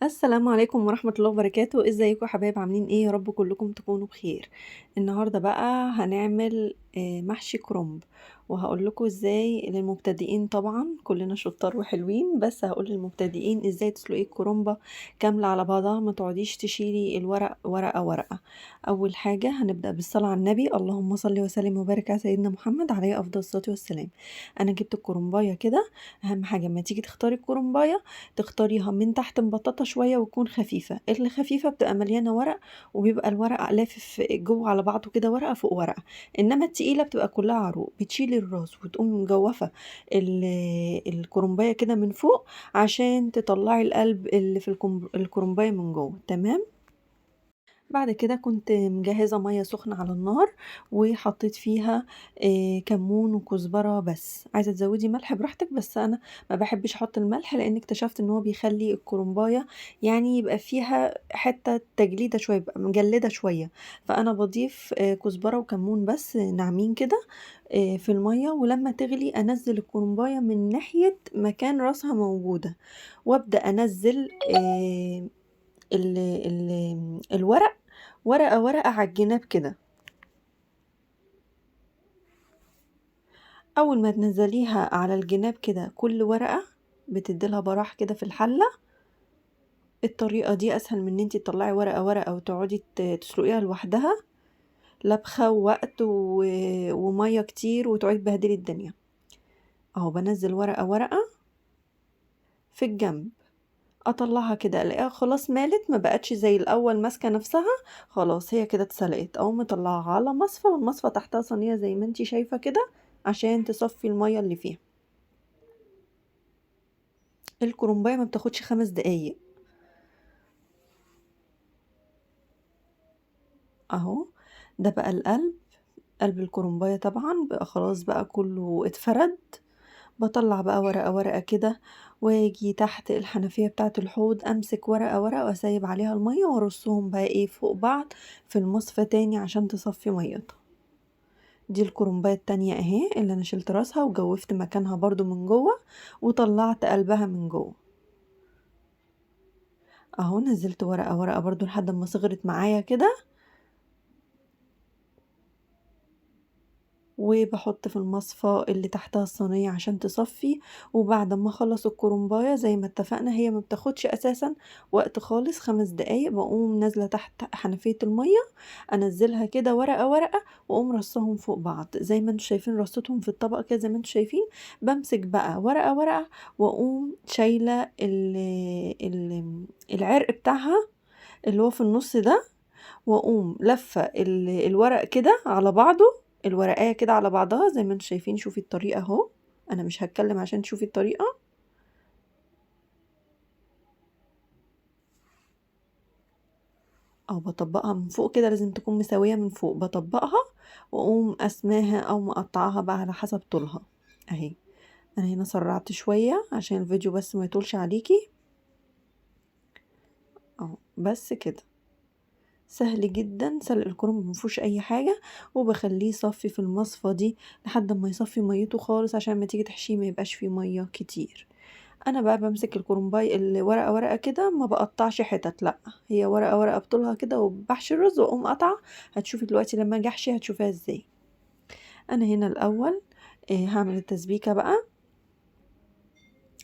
السلام عليكم ورحمة الله وبركاته، ازيكم يا حبايب؟ عاملين ايه؟ يا رب كلكم تكونوا بخير. النهارده بقى هنعمل محشي كرنب، وهقول لكم ازاي للمبتدئين. طبعا كلنا شطار وحلوين، بس هقول للمبتدئين ازاي تسلقي الكرنبة كاملة على بعضها، ما تقعديش تشيلي الورق ورقة ورقة. اول حاجة هنبدأ بالصلاة على النبي، اللهم صل وسلم وبارك على سيدنا محمد عليه افضل الصلاة والسلام. انا جبت الكرنباية كده. اهم حاجة لما تيجي تختاري الكرنباية تختاريها من تحت مبططة شوية وتكون خفيفة. الخفيفة بتبقى مليانة ورق، وبيبقى الورق لافف جوه على بعضه كده، ورقة فوق ورقة. انما التقيلة بتبقى كلها عروق، بتشيلي الراس وتقوم مجوفة الكرنباية كده من فوق، عشان تطلعي القلب اللي في الكرنباية من جوه. تمام. بعد كده كنت مجهزة مية سخنة على النار، وحطيت فيها كمون وكزبرة. بس عايزة تزودي ملح براحتك، بس انا ما بحبش احط الملح، لان اكتشفت ان هو بيخلي الكرنباية يعني يبقى فيها حتة تجليدة شوية، يبقى مجلدة شوية. فانا بضيف كزبرة وكمون بس ناعمين كده في المية، ولما تغلي انزل الكرنباية من ناحية مكان راسها موجودة، وابدأ انزل الورق ورقة ورقة على الجناب كده. أول ما تنزليها على الجناب كده كل ورقة بتديلها براح كده في الحلة. الطريقة دي أسهل من ان انتي تطلعي ورقة ورقة وتقعدي تسلقيها لوحدها، لبخة ووقت ومية كتير، وتقعدي تبهدلي الدنيا. اهو بنزل ورقة ورقة في الجنب، اطلعها كده الاقيها خلاص مالت، ما بقتش زي الاول ماسكه نفسها. خلاص هي كده اتسلقت، اقوم مطلعها على مصفى، والمصفى تحتها صينيه زي ما انتي شايفه كده، عشان تصفي الميه اللي فيها. الكرنبايه ما بتاخدش 5 دقايق. اهو ده بقى القلب، قلب الكرنبايه طبعا بقى خلاص بقى كله اتفرد. بطلع بقى ورقة ورقة كده، واجي تحت الحنفية بتاعة الحوض امسك ورقة ورقة واسيب عليها المية، وارصهم بقى ايه فوق بعض في المصفى تاني عشان تصفي ميتها. دي الكرنباية التانية اهي، اللي انا شلت راسها وجوفت مكانها برضو من جوه، وطلعت قلبها من جوه. اهو نزلت ورقة ورقة برضو لحد ما صغرت معايا كده، وبحط في المصفى اللي تحتها الصينية عشان تصفي. وبعد ما اخلص الكرنباية زي ما اتفقنا، هي ما بتاخدش اساسا وقت خالص، 5 دقايق. بقوم نازلة تحت حنفية المية، انزلها كده ورقة ورقة، واقوم رصهم فوق بعض زي ما انتوا شايفين رصتهم في الطبق كده زي ما انتوا شايفين. بمسك بقى ورقة ورقة، واقوم شايلة العرق بتاعها اللي هو في النص ده، واقوم لفه الورق كده على بعضه، الورقايه كده على بعضها زي ما انتم شايفين. شوفي الطريقه اهو، انا مش هتكلم عشان تشوفي الطريقه. او بطبقها من فوق كده، لازم تكون مساويه من فوق. بطبقها واقوم قسماها او مقطعاها بقى على حسب طولها. اهي انا هنا سرعت شويه عشان الفيديو بس ما يطولش عليكي. اهو بس كده، سهل جدا سلق الكرنب، مفيهوش اي حاجه. وبخليه يصفي في المصفى دي لحد ما يصفي ميته خالص، عشان ما تيجي تحشيه ما يبقاش فيه ميه كتير. انا بقى بمسك الكرنباي الورقه ورقه كده، ما بقطعش حتت، لا هي ورقه ورقه بطولها كده، وبحشي الرز واقوم قطعه. هتشوفي دلوقتي لما اجي احشي هتشوفيها ازاي. انا هنا الاول هعمل التسبيكه بقى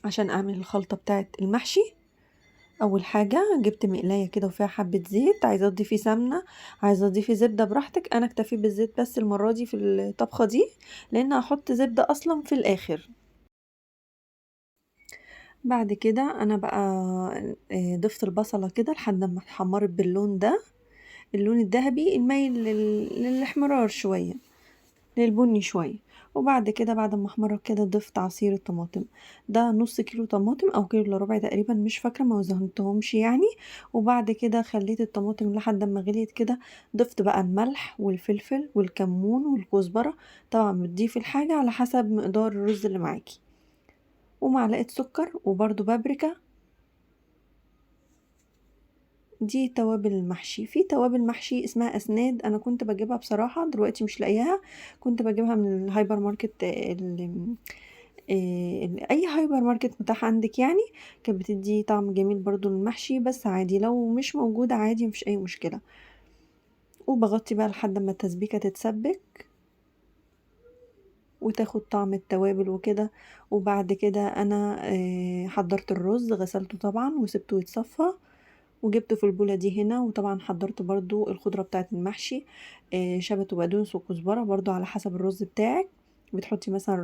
عشان اعمل الخلطه بتاعه المحشي. اول حاجه جبت مقلايه كده وفيها حبه زيت، عايزه تضيفي سمنه عايزه تضيفي زبده براحتك. انا اكتفيت بالزيت بس المره دي في الطبخه دي، لان هحط زبده اصلا في الاخر. بعد كده انا بقى ضفت البصله كده لحد ما اتحمرت باللون ده، اللون الذهبي المايل للاحمرار شويه، للبني شويه. وبعد كده بعد ما احمرت كده ضفت عصير الطماطم. ده نص كيلو طماطم او كيلو الا ربع تقريبا، مش فاكره، ما وزنتهمش يعني. وبعد كده خليت الطماطم لحد ما غليت كده. ضفت بقى الملح والفلفل والكمون والكزبره، طبعا بتضيفي الحاجه على حسب مقدار الرز اللي معاكي، ومعلقه سكر وبرده بابريكا. دي توابل المحشي. في توابل محشي اسمها اسناد، انا كنت بجيبها بصراحة، دلوقتي مش لاقياها. كنت بجيبها من الهايبر ماركت اي هايبر ماركت متاح عندك يعني، كانت بتدي طعم جميل برضو للمحشي. بس عادي لو مش موجودة عادي مفيش اي مشكلة. وبغطي بقى لحد ما التسبيكة تتسبك وتاخد طعم التوابل وكده. وبعد كده انا حضرت الرز، غسلته طبعا وسبته يتصفى، وجبته في البولة دي هنا. وطبعا حضرت برضو الخضرة بتاعة المحشي، شبت وبقدونس وكزبرة برضو على حسب الرز بتاعك. بتحطي مثلا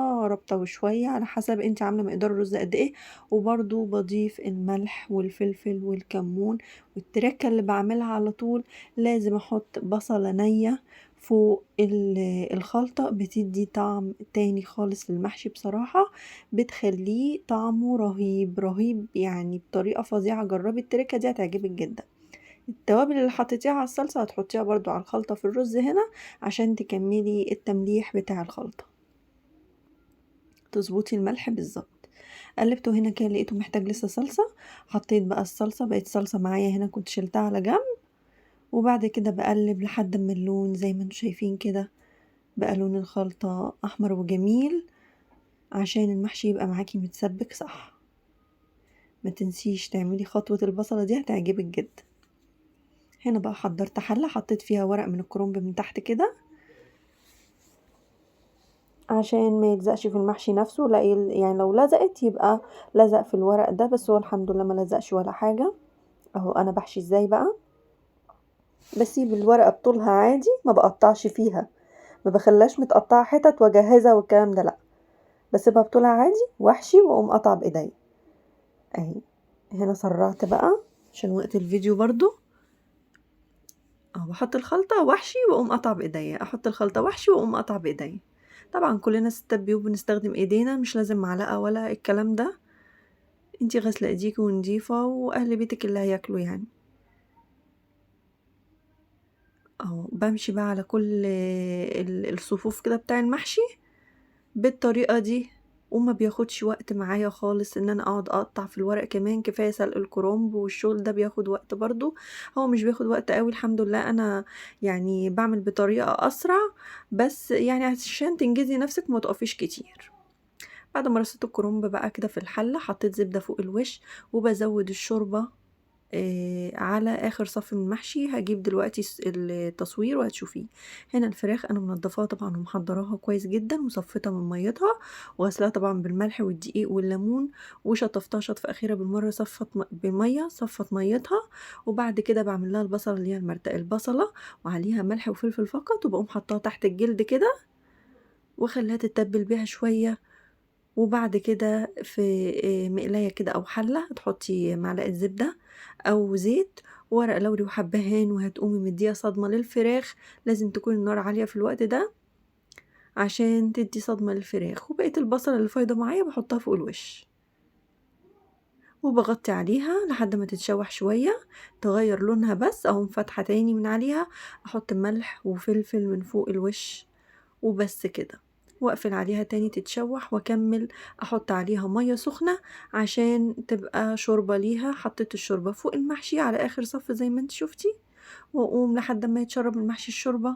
ربطة وشوية على حسب انت عاملة مقدار الرز قد ايه. وبرضو بضيف الملح والفلفل والكمون. والتركة اللي بعملها على طول، لازم احط بصلة نية فوق الخلطة، بتدي طعم تاني خالص للمحشي بصراحة، بتخليه طعمه رهيب رهيب يعني بطريقة فظيعة. جربي التركة دي هتعجبك جدا. التوابل اللي حطيتيها على الصلصة هتحطيها برضو على الخلطة في الرز هنا، عشان تكملي التمليح بتاع الخلطة، تظبطي الملح بالظبط. قلبته هنا كده لقيته محتاج لسه صلصة، حطيت بقى الصلصة، بقت صلصة معايا هنا، كنت شلتها على جنب. وبعد كده بقلب لحد ما اللون زي ما انتم شايفين كده، بقى لون الخلطة احمر وجميل، عشان المحشي يبقى معاكي متسبك صح. ما تنسيش تعملي خطوة البصلة دي، هتعجبك جدا. هنا بقى حضرت حلة، حطيت فيها ورق من الكرنب من تحت كده، عشان ما يلزقش في المحشي نفسه. لا يعني لو لزقت يبقى لزق في الورق ده، بس هو الحمد لله ما لزقش ولا حاجة. اهو انا بحشي ازاي بقى، بسيب الورقة بطولها عادي، ما بقطعش فيها، ما بخلاش متقطعة حتت واجهزها والكلام ده، لا، بسيبها بطولها عادي واحشي واقوم قطع بايدي اهي. هنا سرعت بقى عشان وقت الفيديو برضو. بحط الخلطة واحشي واقوم قطع بايديا، احط الخلطة واحشي واقوم قطع بايديا. طبعا كلنا ستات بيوت بنستخدم ايدينا، مش لازم معلقة ولا الكلام ده. انتي غاسلة ايديكي ونضيفة، واهل بيتك اللي هياكلوا يعني. بمشي بقى على كل الصفوف كده بتاع المحشي بالطريقة دي، وما بياخدش وقت معايا خالص ان انا اقعد اقطع في الورق. كمان كفاية سلق الكرنب والشغل ده بياخد وقت برضو. هو مش بياخد وقت قوي الحمد لله، انا يعني بعمل بطريقة اسرع، بس يعني عشان تنجزي نفسك ما تقفيش كتير. بعد ما رصيت الكرنب بقى كده في الحلة، حطيت زبدة فوق الوش، وبزود الشوربة على اخر صف من المحشي. هجيب دلوقتي التصوير وهتشوفيه. هنا الفراخ انا منضفاها طبعا ومحضراها كويس جدا، وصفتها من ميتها، وغسلها طبعا بالملح والدقيق والليمون، وشطفتها شطفه اخيره بالمره، بميه صفت ميتها. وبعد كده بعمل لها البصله اللي هي المرتقه، البصله وعليها ملح وفلفل فقط، وبقوم حطاها تحت الجلد كده وخليها تتبل بيها شويه. وبعد كده في مقلاية كده أو حلة تحطي معلقة زبدة أو زيت وورق لوري وحبهان، وهتقومي مديها صدمة للفراخ. لازم تكون النار عالية في الوقت ده عشان تدي صدمة للفراخ. وبقية البصل اللي فايضة معايا بحطها فوق الوش، وبغطي عليها لحد ما تتشوح شوية، تغير لونها، بس أقوم فاتحة تاني من عليها، أحط ملح وفلفل من فوق الوش، وبس كده. واقفل عليها تاني تتشوح، واكمل احط عليها ميه سخنه عشان تبقى شوربه ليها. حطيت الشوربه فوق المحشي على اخر صف زي ما انت شفتي، واقوم لحد ما يتشرب المحشي الشوربه،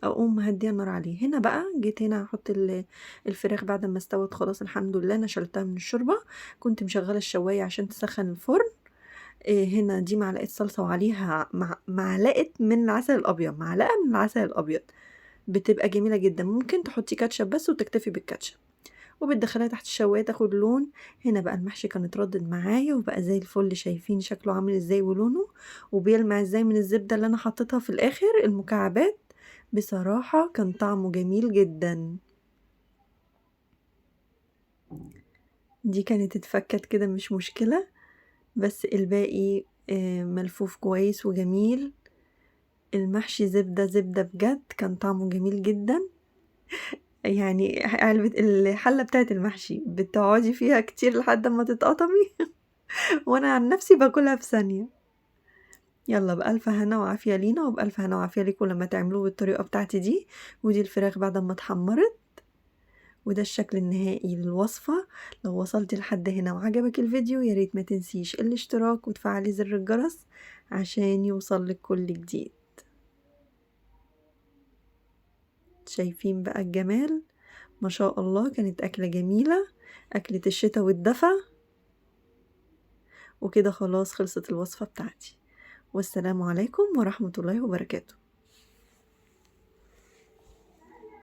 اقوم مهديه النار عليه. هنا بقى جيت هنا احط الفراخ بعد ما استوت خلاص الحمد لله، انا شلتها من الشوربه. كنت مشغله الشوايه عشان تسخن الفرن. هنا دي معلقه صلصه وعليها معلقه من العسل الابيض، معلقه من العسل الابيض، بتبقى جميلة جدا. ممكن تحطي كاتشب بس وتكتفي بالكاتشب، وبتدخليها تحت الشواية تاخد لون. هنا بقى المحشي كان اتردد معايا وبقى زي الفل، شايفين شكله عامل ازاي ولونه، وبيلمع ازاي من الزبدة اللي انا حطيتها في الاخر المكعبات. بصراحة كان طعمه جميل جدا. دي كانت اتفكت كده مش مشكلة، بس الباقي ملفوف كويس وجميل. المحشي زبدة زبدة بجد، كان طعمه جميل جدا. يعني علبة الحلة بتاعة المحشي بتقعدي فيها كتير لحد ما تتقطمي وانا عن نفسي باكلها في ثانية. يلا بألف هنا وعافية لينا، وبألف هنا وعافية ليكم لما تعملوه بالطريقة بتاعتي دي. ودي الفراخ بعد ما اتحمرت، وده الشكل النهائي للوصفة. لو وصلتي لحد هنا وعجبك الفيديو، ياريت ما تنسيش الاشتراك وتفعلي زر الجرس عشان يوصلك كل جديد. شايفين بقى الجمال؟ ما شاء الله كانت أكلة جميلة، أكلة الشتا والدفا. وكده خلاص خلصت الوصفة بتاعتي، والسلام عليكم ورحمة الله وبركاته.